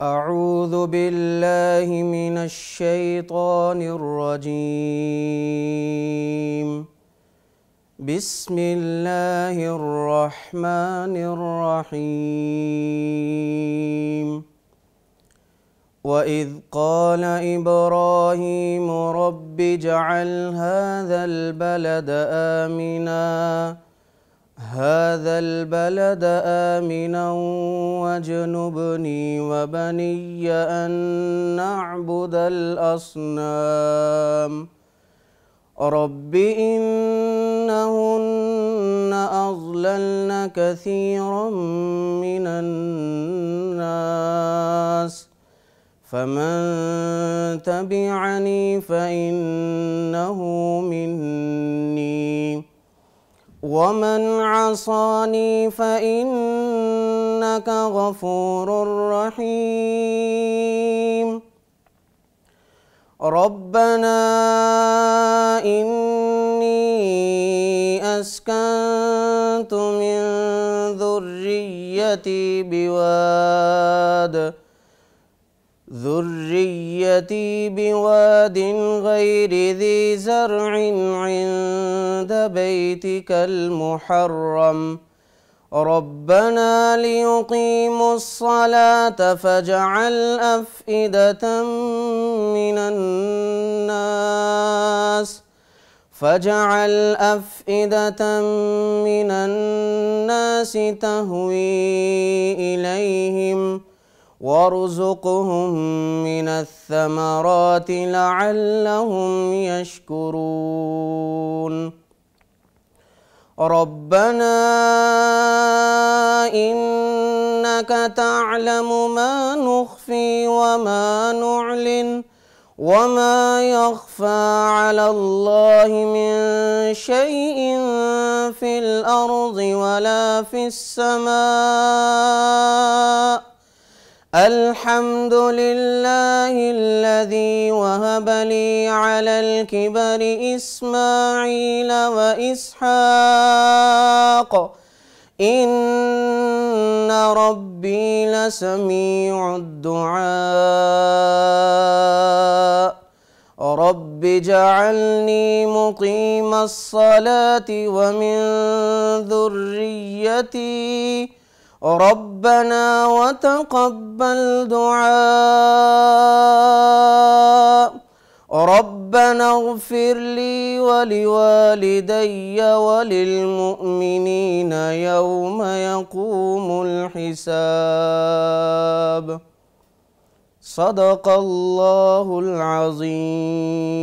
أعوذ بالله من الشيطان الرجيم. بسم الله الرحمن الرحيم. وإذ قال إبراهيم رب اجعل هذا البلد آمنا واجنبني وبني أن نعبد الأصنام رب إنهن أضللن كثيرا من الناس فمن تبعني فإنه مني ومن عصاني فإنك غفور رحيم. ربنا إني أسكنت من ذريتي بواد غير ذي زرع عند بيتك المحرم ربنا ليقيموا الصلاة فاجعل أفئدة من الناس تهوي إليهم وارزقهم من الثمرات لعلهم يشكرون. ربنا إنك تعلم ما نخفي وما نعلن وما يخفى على الله من شيء في الأرض ولا في السماء. الحمد لله الذي وهب لي على الكبر إسماعيل وإسحاق إن ربي لسميع الدعاء. رب اجعلني مقيم الصلاة ومن ذريتي ربنا وتقبل دعاء. ربنا اغفر لي ولوالدي وللمؤمنين يوم يقوم الحساب. صدق الله العظيم.